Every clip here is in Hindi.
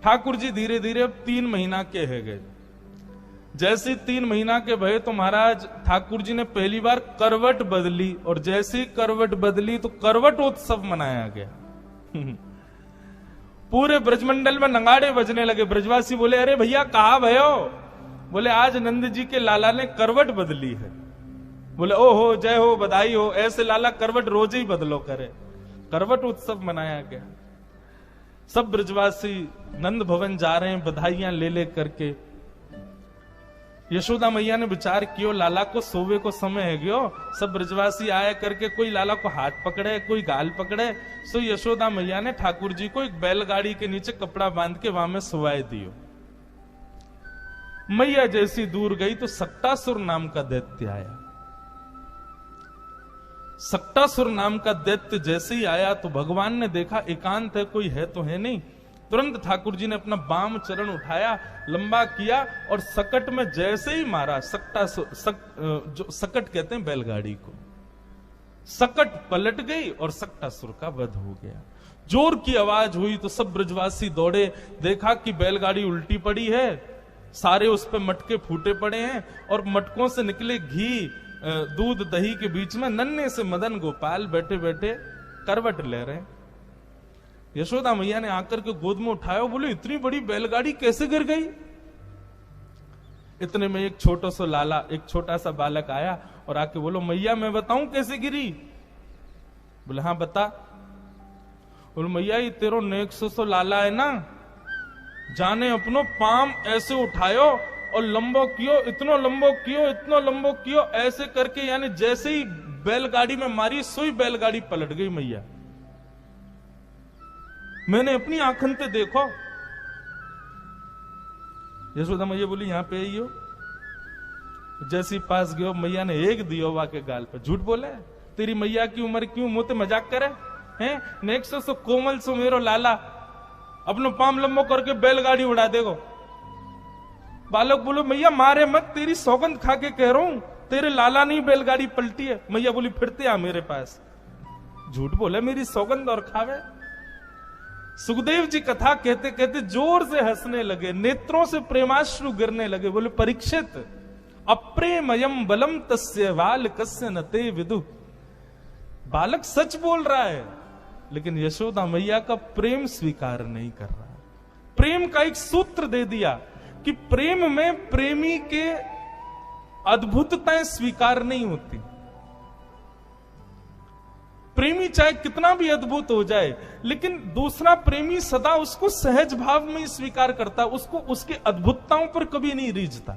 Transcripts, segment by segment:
ठाकुर जी धीरे धीरे अब 3 महीना के है गए। जैसे 3 महीना के भये तो महाराज ठाकुर जी ने पहली बार करवट बदली, और जैसे ही करवट बदली तो करवट उत्सव मनाया गया। पूरे ब्रजमंडल में नगाड़े बजने लगे। ब्रजवासी बोले, अरे भैया कहा भयो? बोले, आज नंद जी के लाला ने करवट बदली है। बोले, ओ हो, जय हो, बधाई हो, ऐसे लाला करवट रोज ही बदलो करे। करवट उत्सव मनाया गया। सब ब्रजवासी नंद भवन जा रहे हैं बधाइयां ले ले करके। यशोदा मैया ने विचार कियो, लाला को सोवे को समय है गयो। सब ब्रजवासी आया करके, कोई लाला को हाथ पकड़े, कोई गाल पकड़े। सो यशोदा मैया ने ठाकुर जी को एक बैलगाड़ी के नीचे कपड़ा बांध के वहां में सुवाए दियो। मैया जैसी दूर गई तो सक्टासुर नाम का दैत्य आया। सक्टासुर नाम का दैत्य जैसे ही आया तो भगवान ने देखा एकांत है, कोई है तो है नहीं। तुरंत ठाकुर जी ने अपना बाम चरण उठाया, लंबा किया और सकट में जैसे ही मारा, जो सकट कहते हैं बैलगाड़ी को, सकट पलट गई और सक्टासुर का वध हो गया। जोर की आवाज हुई तो सब ब्रजवासी दौड़े, देखा कि बैलगाड़ी उल्टी पड़ी है, सारे उस पे मटके फूटे पड़े हैं और मटकों से निकले घी दूध दही के बीच में नन्हे से मदन गोपाल बैठे बैठे करवट ले रहे। यशोदा मैया ने आकर के गोद में उठाया, बोले, इतनी बड़ी बैलगाड़ी कैसे गिर गई? इतने में एक छोटा सा लाला, एक छोटा सा बालक आया और आके बोलो, मैया मैं बताऊं कैसे गिरी? बोले, हाँ बता। बोले, मैया ये तेरो नेक्सो सो लाला है ना, जाने अपनो पाम ऐसे उठायो और लंबो कियो, इतनो लंबो कियो, इतनो लंबो कियो, ऐसे करके, यानी जैसे ही बैलगाड़ी में मारी सोई बैलगाड़ी पलट गई। मैया मैंने अपनी आंखन से देखो। यशोदा मैया बोली, यहां पे आइयो। जैसी पास गयो, मैया ने एक दियो वा के गाल पे। झूठ बोले, तेरी मैया की उम्र क्यों मुंह मजाक करे हैं? नेक्स्ट सो कोमल सो मेरो लाला, अपनो पाम लंबो करके बैलगाड़ी उड़ा देगो। बालक बोलो, मैया मारे मत, तेरी सौगंध खा के कह रहा हूं, तेरे लाला नहीं बैलगाड़ी पलटी है। मैया बोली, फिरते आ मेरे पास। झूठ बोले, मेरी सौगंध और खावे। सुखदेव जी कथा कहते कहते जोर से हंसने लगे, नेत्रों से प्रेमाश्रु गिरने लगे। बोले, परीक्षित, अप्रेमयम बलम तस्य वाल कस्य नते विदु। बालक सच बोल रहा है, लेकिन यशोदा मैया का प्रेम स्वीकार नहीं कर रहा। प्रेम का एक सूत्र दे दिया कि प्रेम में प्रेमी के अद्भुतताएं स्वीकार नहीं होती। प्रेमी चाहे कितना भी अद्भुत हो जाए, लेकिन दूसरा प्रेमी सदा उसको सहज भाव में ही स्वीकार करता, उसको उसके अद्भुतताओं पर कभी नहीं रीझता।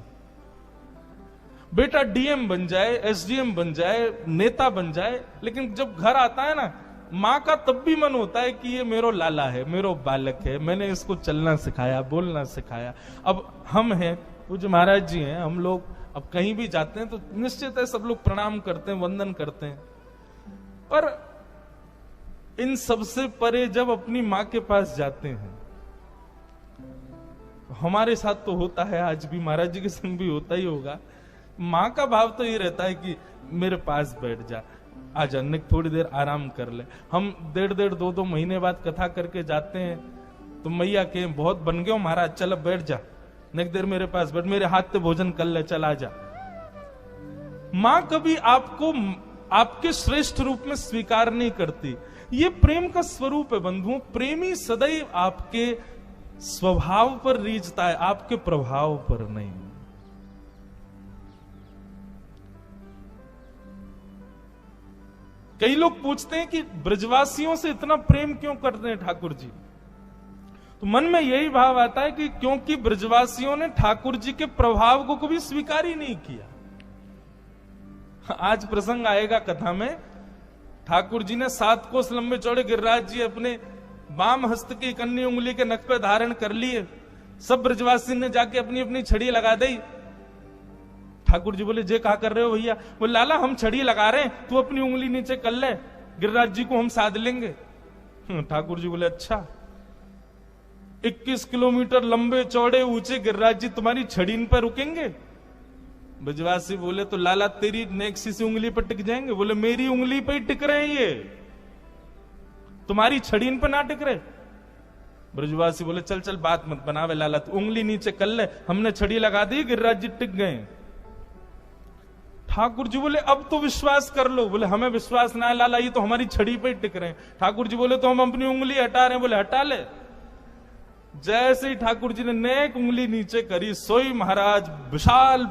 बेटा डीएम बन जाए, एसडीएम बन जाए, नेता बन जाए, लेकिन जब घर आता है ना, मां का तब भी मन होता है कि ये मेरो लाला है, मेरो बालक है, मैंने इसको चलना सिखाया, बोलना सिखाया। अब हम हैं, पूज्य महाराज जी हैं, हम लोग अब कहीं भी जाते हैं तो निश्चित है सब लोग प्रणाम करते हैं, वंदन करते हैं, पर इन सबसे परे जब अपनी मां के पास जाते हैं, हमारे साथ तो होता है, आज भी महाराज जी के संग भी होता ही होगा, मां का भाव तो ये रहता है कि मेरे पास बैठ जा, आजा, थोड़ी देर आराम कर ले। हम 1.5 2 महीने बाद कथा करके जाते हैं तो मैया के बहुत बन गए हो महाराज, चल अब बैठ जा, नेक देर मेरे पास बैठ, मेरे हाथ से भोजन कर ले, चल आजा। मां कभी आपको आपके श्रेष्ठ रूप में स्वीकार नहीं करती। ये प्रेम का स्वरूप है बंधुओं। प्रेमी सदैव आपके स्वभाव पर रीझता है, आपके प्रभाव पर नहीं। कई लोग पूछते हैं कि ब्रजवासियों से इतना प्रेम क्यों करते हैं ठाकुर जी? तो मन में यही भाव आता है कि क्योंकि ब्रजवासियों ने ठाकुर जी के प्रभाव को कभी स्वीकार ही नहीं किया। आज प्रसंग आएगा कथा में, ठाकुर जी ने 7 कोस लंबे चौड़े गिरिराज जी अपने वाम हस्त की कन्नी उंगली के नख पे धारण कर लिए। सब ब्रजवासी ने जाके अपनी अपनी छड़ी लगा दी। ठाकुर जी बोले, जे कहा कर रहे हो भैया? बोले, लाला हम छड़ी लगा रहे हैं, तू अपनी उंगली नीचे कर ले, गिरिराज जी को हम साध लेंगे। ठाकुर जी बोले, अच्छा 21 किलोमीटर लंबे चौड़े ऊंचे गिरिराज जी तुम्हारी छड़ी पर रुकेंगे? ब्रजवासी बोले, तो लाला तेरी नेक्सी से उंगली पर टिक जाएंगे? बोले, मेरी उंगली पर ही टिक रहे हैं ये, तुम्हारी छड़ी पर ना टिक रहे। ब्रजवासी बोले चल चल बात मत बनावे लाला, तू उंगली नीचे कर ले, हमने छड़ी लगा दी, गिरिराज जी टिक गए। ठाकुर जी बोले अब तो विश्वास कर लो। बोले हमें विश्वास ना है लाला, ये तो हमारी छड़ी पे ही टिक रहे हैं। ठाकुर जी बोले तो हम अपनी उंगली हटा रहे हैं। बोले हटा ले। जैसे ही ठाकुर जी ने नेक उंगली नीचे करी, सोई महाराज विशाल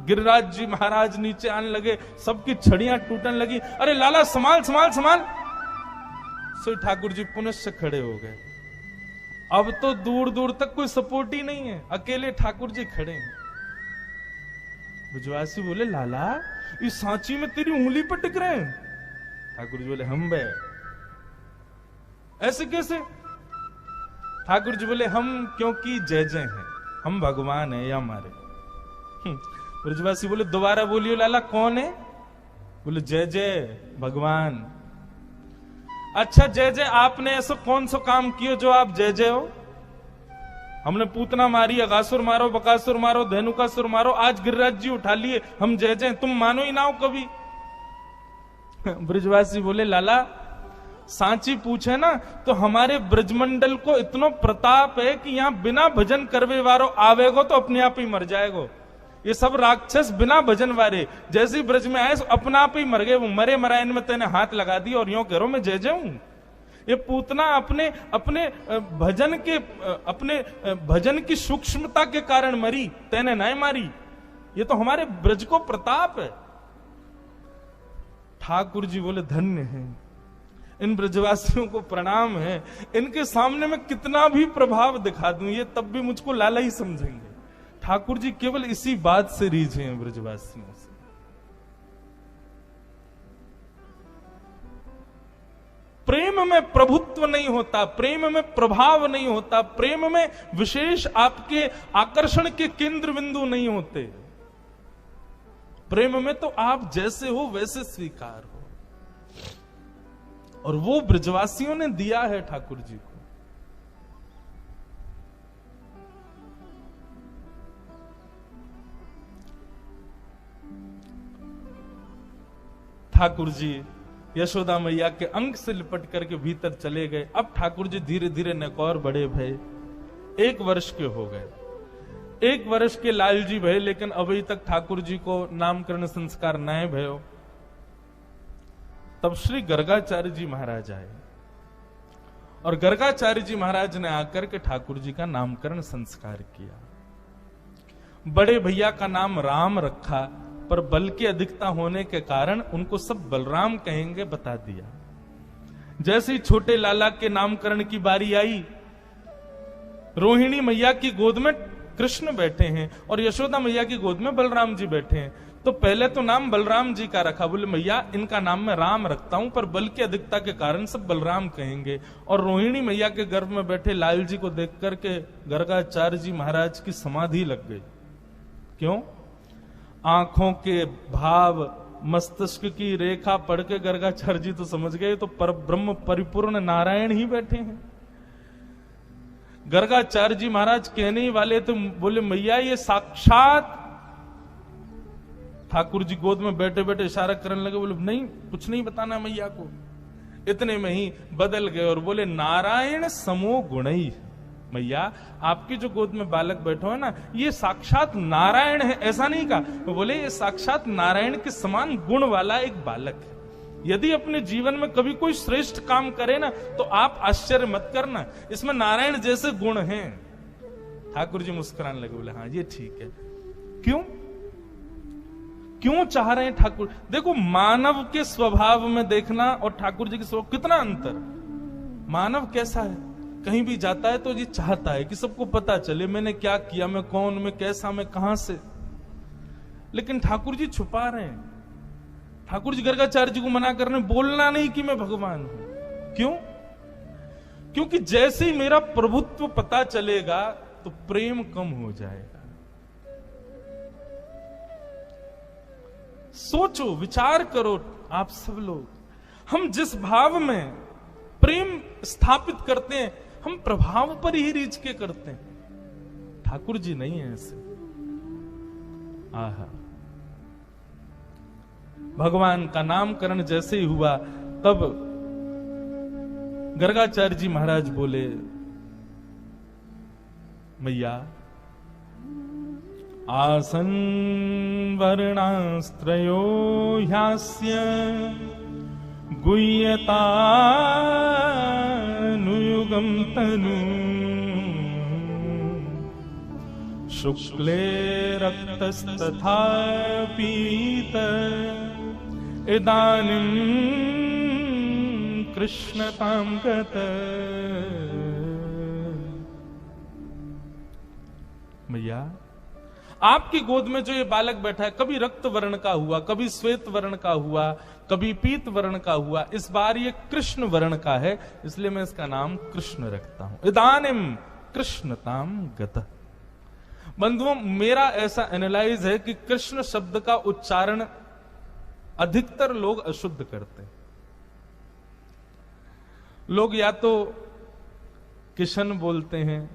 गिरिराज जी महाराज नीचे आने लगे, सबकी छड़ियां टूटने लगी। अरे लाला संभाल संभाल संभाल। सोई ठाकुर जी पुनः से खड़े हो गए। अब तो दूर दूर तक कोई सपोर्ट ही नहीं है, अकेले ठाकुर जी खड़े हैं। ब्रजवासी बोले लाला इस सांची में तेरी उंगली पर टिक रहे हैं। ठाकुर जी बोले हम बे ऐसे कैसे? ठाकुर जी बोले हम क्योंकि जय जय हैं, हम भगवान है या हमारे। ब्रजवासी बोले दोबारा बोलियो लाला कौन है? बोले जय जय भगवान। अच्छा जय जय, आपने ऐसा कौन सा काम किया जो आप जय जय हो? हमने पूतना मारी, अगासुर मारो, बकासुर मारो, धेनुकासुर मारो, आज गिरिराज जी उठा लिए, हम जय जय, तुम मानो ही ना हो कभी। ब्रजवासी बोले लाला सांची पूछे ना तो हमारे ब्रजमंडल को इतना प्रताप है कि यहां बिना भजन करवे वारो आवेगो तो अपने आप ही मर जाएगो। ये सब राक्षस बिना भजन वारे जैसे ब्रज में आए अपना आप ही मर गए। वो मरे मरायन में तेने हाथ लगा दी और यूं करो मैं जय जाऊं। ये पूतना अपने अपने भजन की सूक्ष्मता के कारण मरी, तेने नहीं मारी। ये तो हमारे ब्रज को प्रताप है। ठाकुर जी बोले धन्य है, इन ब्रजवासियों को प्रणाम है, इनके सामने मैं कितना भी प्रभाव दिखा दूं ये तब भी मुझको लाला ही समझेंगे। ठाकुर जी केवल इसी बात से रीझे हैं ब्रजवासियों से। प्रेम में प्रभुत्व नहीं होता, प्रेम में प्रभाव नहीं होता, प्रेम में विशेष आपके आकर्षण के केंद्र बिंदु नहीं होते। प्रेम में तो आप जैसे हो वैसे स्वीकार हो, और वो ब्रजवासियों ने दिया है ठाकुर जी को। ठाकुर जी यशोदा मैया के अंग से लिपट करके भीतर चले गए। अब ठाकुर जी धीरे धीरे नकौर बड़े भये, 1 वर्ष के हो गए। 1 वर्ष के लाल जी भये, लेकिन अभी तक ठाकुर जी को नामकरण संस्कार न भयो। तब श्री गर्गाचार्य जी महाराज आए और गर्गाचार्य जी महाराज ने आकर के ठाकुर जी का नामकरण संस्कार किया। बड़े भैया का नाम राम रखा, पर बल की अधिकता होने के कारण उनको सब बलराम कहेंगे बता दिया। जैसे ही छोटे लाला के नामकरण की बारी आई, रोहिणी मैया की गोद में कृष्ण बैठे हैं और यशोदा मैया की गोद में बलराम जी बैठे हैं। तो पहले तो नाम बलराम जी का रखा। बोले मैया इनका नाम मैं राम रखता हूं, पर बल की अधिकता के कारण सब बलराम कहेंगे। और रोहिणी मैया के गर्भ में बैठे लाल जी को देख करके गर्गाचार्य जी महाराज की समाधि लग गई। क्यों? आंखों के भाव, मस्तिष्क की रेखा पढ़ के गर्गाचार्य जी तो समझ गए तो पर ब्रह्म परिपूर्ण नारायण ही बैठे हैं। गर्गाचार्य जी महाराज कहने ही वाले तो बोले मैया ये साक्षात, ठाकुर जी गोद में बैठे बैठे इशारा करने लगे। बोले नहीं कुछ नहीं बताना मैया को। इतने में ही बदल गए और बोले नारायण समो गुणई। मैया आपकी जो गोद में बालक बैठो है ना, ये साक्षात नारायण है। ऐसा नहीं कहा, वो बोले ये साक्षात नारायण के समान गुण वाला एक बालक है। यदि अपने जीवन में कभी कोई श्रेष्ठ काम करे ना तो आप आश्चर्य मत करना, इसमें नारायण जैसे गुण हैं। ठाकुर जी मुस्कुराने लगे, बोले हाँ ये ठीक है। क्यों क्यों चाह रहे हैं ठाकुर? देखो मानव के स्वभाव में देखना और ठाकुर जी के स्वभाव कितना अंतर। मानव कैसा है, कहीं भी जाता है तो ये चाहता है कि सबको पता चले मैंने क्या किया, मैं कौन, मैं कैसा, मैं कहां से। लेकिन ठाकुर जी छुपा रहे हैं। ठाकुर जी गर्गाचार्य जी को मना कर रहे हैं, बोलना नहीं कि मैं भगवान हूं। क्यों? क्योंकि जैसे ही मेरा प्रभुत्व पता चलेगा तो प्रेम कम हो जाएगा। सोचो, विचार करो आप सब लोग, हम जिस भाव में प्रेम स्थापित करते हैं हम प्रभाव पर ही रीझ के करते हैं। ठाकुर जी नहीं है ऐसे। आहा, भगवान का नामकरण जैसे ही हुआ तब गर्गाचार्य जी महाराज बोले मैया आसन वर्णास्त्रयो ह्यास्य गुह्यतानुयुगं तनु शुक्ले रक्तस्तथा पीत इदानीं कृष्णतां गत। मैया आपकी गोद में जो ये बालक बैठा है, कभी रक्त वर्ण का हुआ, कभी श्वेत वर्ण का हुआ, कभी पीत वर्ण का हुआ, इस बार ये कृष्ण वर्ण का है, इसलिए मैं इसका नाम कृष्ण रखता हूं। इदानीम कृष्णताम गतः। बंधुओं, मेरा ऐसा एनालाइज है कि कृष्ण शब्द का उच्चारण अधिकतर लोग अशुद्ध करते हैं। लोग या तो किशन बोलते हैं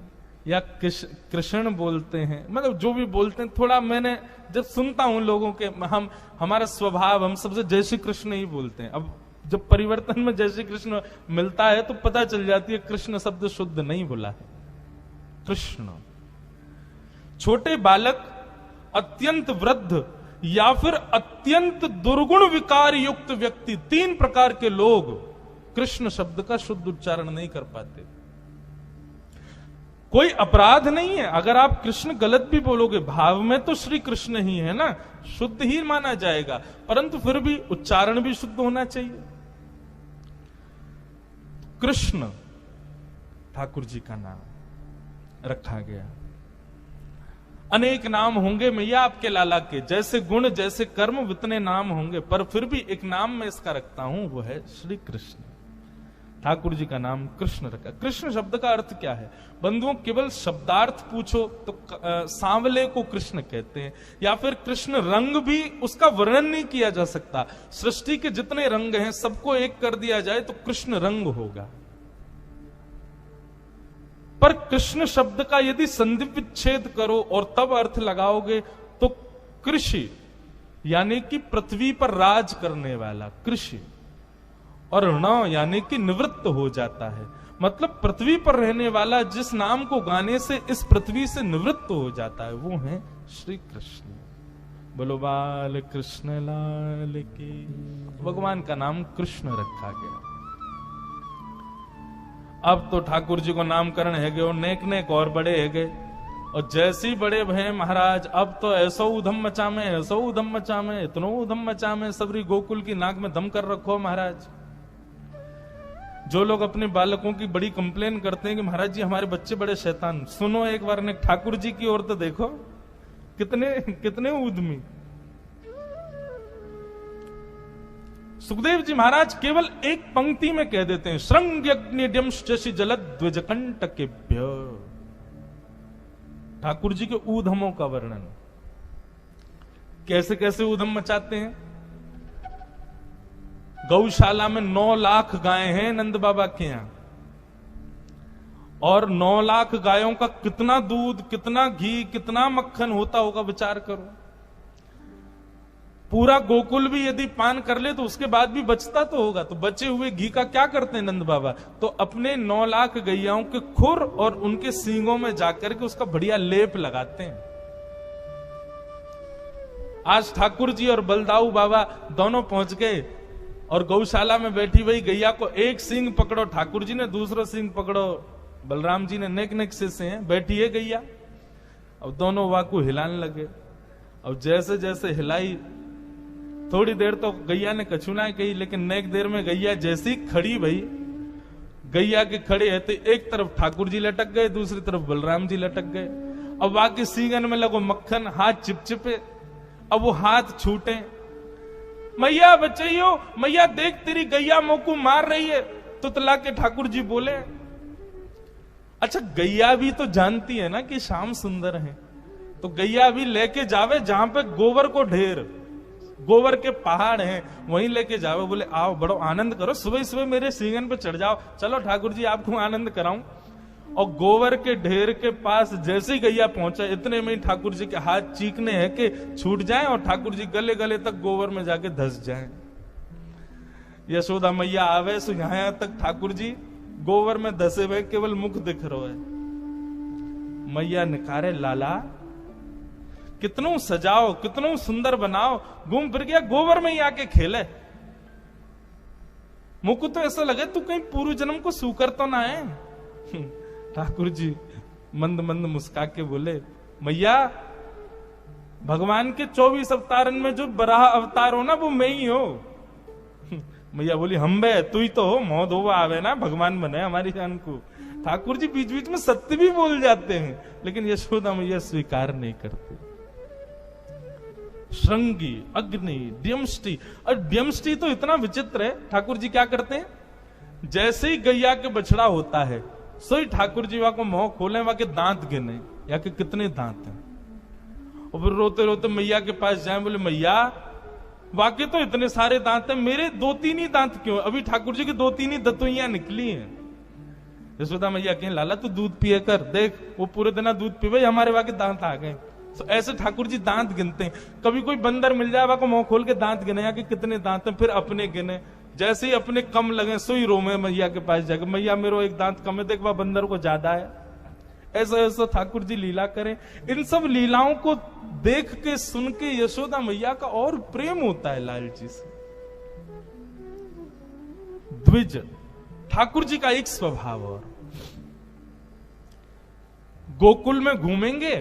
या कृष्ण बोलते हैं, मतलब जो भी बोलते हैं। थोड़ा मैंने जब सुनता हूं लोगों के, हमारा स्वभाव, हम सबसे जय श्री कृष्ण ही बोलते हैं। अब जब परिवर्तन में जय श्री कृष्ण मिलता है तो पता चल जाती है कृष्ण शब्द शुद्ध नहीं बोला है। कृष्ण, छोटे बालक, अत्यंत वृद्ध या फिर अत्यंत दुर्गुण विकार युक्त व्यक्ति, 3 प्रकार के लोग कृष्ण शब्द का शुद्ध उच्चारण नहीं कर पाते। कोई अपराध नहीं है अगर आप कृष्ण गलत भी बोलोगे, भाव में तो श्री कृष्ण ही है ना, शुद्ध ही माना जाएगा, परंतु फिर भी उच्चारण भी शुद्ध होना चाहिए। कृष्ण ठाकुर जी का नाम रखा गया। अनेक नाम होंगे मैया आपके लाला के, जैसे गुण जैसे कर्म उतने नाम होंगे, पर फिर भी एक नाम मैं इसका रखता हूं, वो है श्री कृष्ण। ठाकुर जी का नाम कृष्ण रखा। कृष्ण शब्द का अर्थ क्या है बंधुओं? केवल शब्दार्थ पूछो तो सांवले को कृष्ण कहते हैं, या फिर कृष्ण रंग भी उसका वर्णन नहीं किया जा सकता। सृष्टि के जितने रंग हैं सबको एक कर दिया जाए तो कृष्ण रंग होगा। पर कृष्ण शब्द का यदि संधि विच्छेद करो और तब अर्थ लगाओगे तो कृषि, यानी कि पृथ्वी पर राज करने वाला कृषि, और ण यानी कि निवृत्त हो जाता है। मतलब पृथ्वी पर रहने वाला जिस नाम को गाने से इस पृथ्वी से निवृत्त हो जाता है, वो है श्री कृष्ण। बोलो बाल कृष्ण लाल की। भगवान का नाम कृष्ण रखा गया। अब तो ठाकुर जी को नामकरण है गए और नेक नेक और बड़े है गए, और जैसे ही बड़े भय महाराज अब तो ऐसो उधम मचा में, ऐसो उधम मचा में, इतनो उधम मचा में, सबरी गोकुल की नाक में दम कर रखो महाराज। जो लोग अपने बालकों की बड़ी कंप्लेन करते हैं कि महाराज जी हमारे बच्चे बड़े शैतान, सुनो एक बार ने ठाकुर जी की ओर तो देखो, कितने उद्यमी। सुखदेव जी महाराज केवल एक पंक्ति में कह देते हैं, श्रृंग्यग्निड्यम शशि जलद्विजकंटकेभ्य। ठाकुर जी के ऊधमों का वर्णन, कैसे कैसे ऊधम मचाते हैं। गौशाला में 9 लाख गायें हैं नंद बाबा के यहां, और 9 लाख गायों का कितना दूध, कितना घी, कितना मक्खन होता होगा, विचार करो। पूरा गोकुल भी यदि पान कर ले तो उसके बाद भी बचता तो होगा, तो बचे हुए घी का क्या करते हैं नंद बाबा? तो अपने 9 लाख गैयाओं के खुर और उनके सींगों में जाकर के उसका बढ़िया लेप लगाते हैं। आज ठाकुर जी और बलदाऊ बाबा दोनों पहुंच गए और गौशाला में बैठी हुई गैया को एक सींग पकड़ो ठाकुर जी ने, दूसरा सींग पकड़ो बलराम जी ने, नेक नेक से हैं, बैठी है गैया। अब दोनों वाकू हिलाने लगे। अब जैसे जैसे हिलाई, थोड़ी देर तो गैया ने कछुनाएं कही, लेकिन नेक देर में गैया जैसी खड़ी भई, गैया के खड़े है तो एक तरफ ठाकुर जी लटक गए, दूसरी तरफ बलराम जी लटक गए। अब बाकी सींगन में लगो मक्खन, हाथ चिपचिपे। अब वो हाथ छूटे, मैया बचाइयो, मैया देख तेरी गैया मोकू मार रही है। तो तला के ठाकुर जी बोले, अच्छा गैया भी तो जानती है ना कि श्याम सुंदर है, तो गैया भी लेके जावे जहां पे गोबर को ढेर, गोबर के पहाड़ हैं, वहीं लेके जावे। बोले आओ बड़ो आनंद करो, सुबह सुबह मेरे सींगन पे चढ़ जाओ, चलो ठाकुर जी आपको आनंद कराऊं। और गोबर के ढेर के पास जैसे ही गैया पहुंचा, इतने में ही ठाकुर जी के हाथ चीखने हैं कि छूट जाएं और ठाकुर जी गले गले तक गोबर में जाके धस जाएं। यशोदा मैया आवे सो यहां तक ठाकुर जी गोबर में धसे हुए केवल मुख दिख रहा है। मैया निकारे लाला कितनों सजाओ, कितनों सुंदर बनाओ, घूम फिर गया गोबर में ही आके खेले। मुझको तो ऐसा लगे तू कहीं पूर्व जन्म को सूकर तो ना है। ठाकुर जी मंद मंद मुस्का के बोले, मैया भगवान के 24 अवतारन में जो बराह अवतार हो ना वो मैं ही हो। मैया बोली, हम बे तू ही तो हो, मौत हो आवे ना भगवान बने हमारी जान को। ठाकुर जी बीच बीच में सत्य भी बोल जाते हैं, लेकिन यशोदा मैया स्वीकार नहीं करते। श्रृंगी, अग्नि, द्यमष्टि, और द्यमष्टि तो इतना विचित्र है। ठाकुर जी क्या करते हैं, जैसे ही गैया के बछड़ा होता है सोई ठाकुर जी वहां को मुंह खोले, वहां के दांत गिने या के कितने दांत हैं, और फिर रोते रोते मैया के पास जाए, बोले मैया वाकई तो इतने सारे दांत हैं, मेरे 2-3 ही दांत क्यों? अभी ठाकुर जी की 2-3 ही दतुइयां निकली हैं। यशोदा मैया कहें, लाला तू दूध पिए कर, देख वो पूरे दिन दूध पीवे, हमारे वहां के दांत आ गए। तो ऐसे ठाकुर जी दांत गिनते हैं। कभी कोई बंदर मिल जाए, को मुंह खोल के दांत गिने कि कितने दांत हैं, फिर अपने गिने, जैसे ही अपने कम लगे सोई रोमे मैया के पास जाकर, मैया मेरो एक दांत कम है, देख वह बंदर को ज्यादा है। ऐसा ऐसा ठाकुर जी लीला करें। इन सब लीलाओं को देख के सुन के यशोदा मैया का और प्रेम होता है लाल जी से। द्विज ठाकुर जी का एक स्वभाव, और गोकुल में घूमेंगे,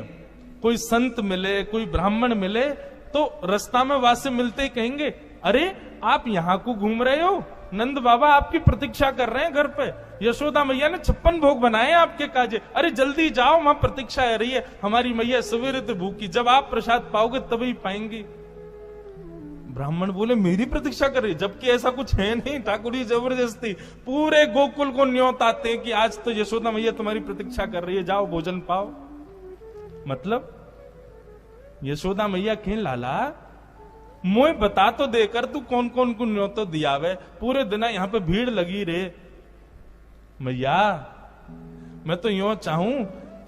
कोई संत मिले, कोई ब्राह्मण मिले, तो रास्ता में वासे मिलते ही कहेंगे, अरे आप यहां को घूम रहे हो, नंद बाबा आपकी प्रतीक्षा कर रहे हैं घर पे, यशोदा मैया ने 56 भोग बनाए आपके काजे, अरे जल्दी जाओ वहां प्रतीक्षा है रही है, हमारी मैया सवेरे तो भूखी, जब आप प्रसाद पाओगे तभी पाएंगी। ब्राह्मण बोले, मेरी प्रतीक्षा कर रही, जबकि ऐसा कुछ है नहीं। ठाकुर जी जबरदस्ती पूरे गोकुल को न्योत आते हैं कि आज तो यशोदा मैया तुम्हारी प्रतीक्षा कर रही है, जाओ भोजन पाओ। मतलब यशोदा मैया कहें, लाला मोए बता तो देकर तू कौन कौन को न्योतो दियावे, पूरे दिन यहाँ पे भीड़ लगी रे। मैया मैं तो यूं चाहूं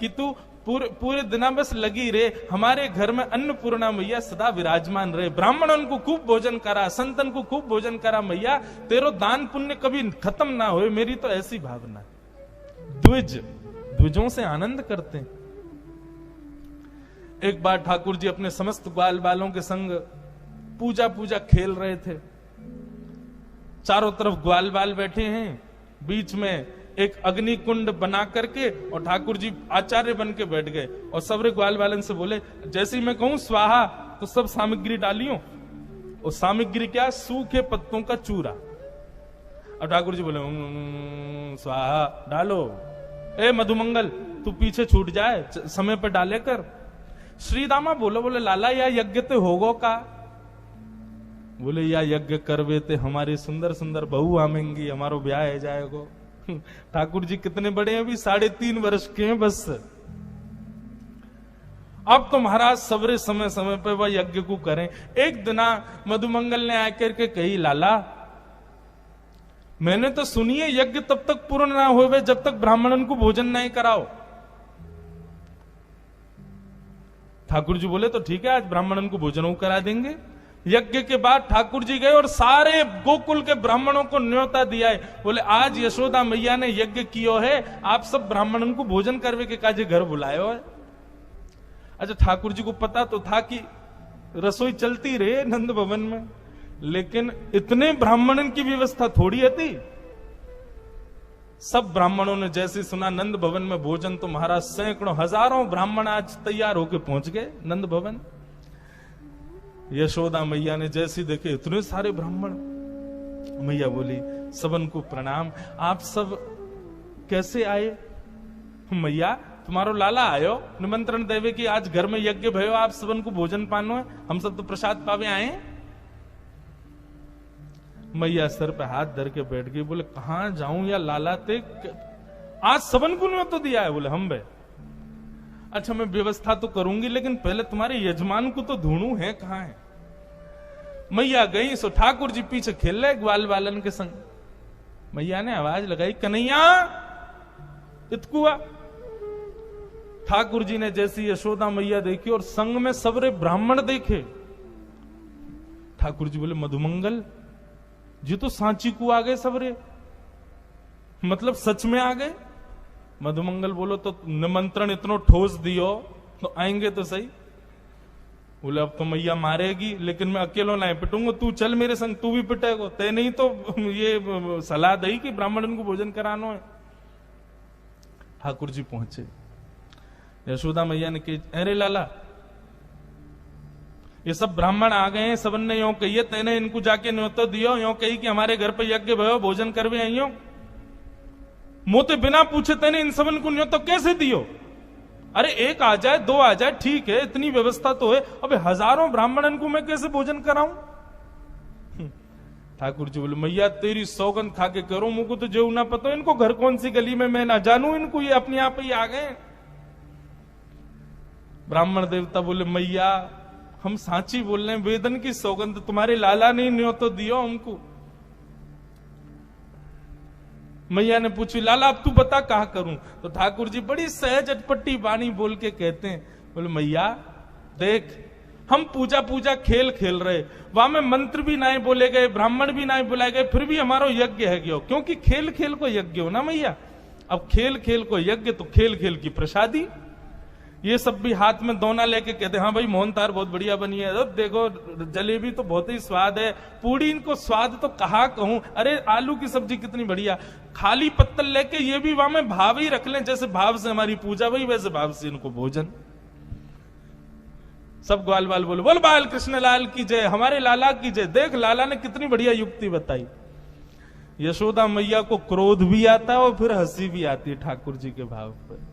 कि तू पूरे दिन बस लगी रे, हमारे घर में अन्नपूर्णा मैया सदा विराजमान रहे, ब्राह्मणों को खूब भोजन करा, संतन को खूब भोजन करा, मैया तेरो दान पुण्य कभी खत्म ना हो, मेरी तो ऐसी भावना है। द्विजों से आनंद करते हैं। एक बार ठाकुर जी अपने समस्त ग्वाल बालों के संग पूजा खेल रहे थे। चारों तरफ ग्वाल बाल बैठे हैं, बीच में एक अग्नि कुंड बना करके, और ठाकुर जी आचार्य बन के बैठ गए, और सबरे ग्वाल बालन से बोले, जैसे ही मैं कहूं स्वाहा तो सब सामग्री डालियो, और सामग्री क्या, सूखे पत्तों का चूरा। अब ठाकुर जी बोले स्वाहा डालो, ए मधुमंगल तू पीछे छूट जाए, समय पर डाले कर। श्रीदामा बोले लाला या यज्ञ ते होगो का? बोले या यज्ञ करवे ते हमारी सुंदर सुंदर बहू आमेंगी, हमारो ब्याह है जाएगो। ठाकुर जी कितने बड़े हैं, अभी 3.5 वर्ष के हैं बस। अब तो महाराज सवरे समय समय पे वह यज्ञ को करें। एक दिना मधुमंगल ने आकर के कही, लाला मैंने तो सुनी है यज्ञ तब तक पूर्ण ना होवे जब तक ब्राह्मणन को भोजन नहीं कराओ। ठाकुर जी बोले तो ठीक है, आज ब्राह्मणन को भोजन करा देंगे। यज्ञ के बाद ठाकुर जी गए और सारे गोकुल के ब्राह्मणों को न्योता दिया है। बोले आज यशोदा मैया ने यज्ञ कियो है, आप सब ब्राह्मणों को भोजन करवे के काजे घर बुलायो है। अच्छा ठाकुर जी को पता तो था कि रसोई चलती रहे नंद भवन में, लेकिन इतने ब्राह्मणन की व्यवस्था थोड़ी थी। सब ब्राह्मणों ने जैसे सुना नंद भवन में भोजन, तो महाराज सैकड़ों हजारों ब्राह्मण आज तैयार होकर पहुंच गए नंद भवन। यशोदा मैया ने जैसे देखे इतने सारे ब्राह्मण, मैया बोली सबन को प्रणाम, आप सब कैसे आए? मैया तुम्हारो लाला आयो निमंत्रण देवे कि आज घर में यज्ञ भयो, आप सबन को भोजन पानो है, हम सब तो प्रसाद पावे आए। मैया सर पे हाथ धर के बैठ गई, बोले कहां जाऊं या लाला ते, आज सबन को नहीं तो दिया है। बोले हम बे, अच्छा मैं व्यवस्था तो करूंगी, लेकिन पहले तुम्हारे यजमान को तो ढूंढूं है कहां है। मैया गई सो ठाकुर जी पीछे खेल रहे ग्वाल बालन के संग। मैया ने आवाज लगाई, कन्हैया इतकुआ। ठाकुर जी ने जैसी यशोदा मैया देखी और संग में सबरे ब्राह्मण देखे, ठाकुर जी बोले मधुमंगल जी तो सांची को आ गए सबरे, मतलब सच में आ गए। मधुमंगल बोलो तो निमंत्रण इतनो ठोस दियो तो आएंगे तो सही। बोले अब तो मैया मारेगी, लेकिन मैं अकेलो ना पिटूंगा, तू चल मेरे संग, तू भी पिटेगो, ते नहीं तो ये सलाह दी कि ब्राह्मण को भोजन करानो है। ठाकुर जी पहुंचे, यशोदा मैया ने कही, अरे लाला ये सब ब्राह्मण आ गए हैं, सबन ने यो कही, तेने इनको जाके न्योतो दियो, यो कही कि हमारे घर पे यज्ञ भयो, भोजन करवे आइयो, मोते बिना पूछे तेने इन सबन को न्योतो कैसे दियो? अरे एक आ जाए, दो आ जाए, ठीक है, इतनी व्यवस्था तो है, अबे हजारों ब्राह्मणन को मैं कैसे भोजन कराऊं? ठाकुर जी बोले, मैया तेरी सौगंध खा के करो, मुझको तो जो ना पता इनको घर कौन सी गली में मैं ना जानू, इनको ये अपने आप ही आ गए। ब्राह्मण देवता बोले, मैया हम सांची बोल रहे हैं, वेदन की सौगंध, तुम्हारे लाला ने न्योतो दियो हमको। मैया ने पूछी, लाला अब तू बता कहा करूं? तो ठाकुर जी बड़ी सहज अटपटी वाणी बोल के कहते हैं, बोले मैया देख, हम पूजा पूजा खेल खेल रहे, वहां में मंत्र भी नहीं बोले गए, ब्राह्मण भी नहीं बुलाए गए, फिर भी हमारा यज्ञ है गयो, क्योंकि खेल खेल को यज्ञ हो ना मैया। अब खेल खेल को यज्ञ तो खेल खेल की प्रसादी। ये सब भी हाथ में दोना लेके कहते, हाँ भाई मोहन तार बहुत बढ़िया बनी है, अब देखो जलेबी तो बहुत ही स्वाद है, पूड़ी इनको स्वाद तो कहा कहूं, अरे आलू की सब्जी कितनी बढ़िया, खाली पत्तल लेके ये भी वहां में भाव ही रख लें, जैसे भाव से हमारी पूजा वही वैसे भाव से इनको भोजन। सब ग्वाल बाल बोले, बोल बाल कृष्ण लाल की जय, हमारे लाला की जय। देख लाला ने कितनी बढ़िया युक्ति बताई। यशोदा मैया को क्रोध भी आता है और फिर हंसी भी आती है ठाकुर जी के भाव पर।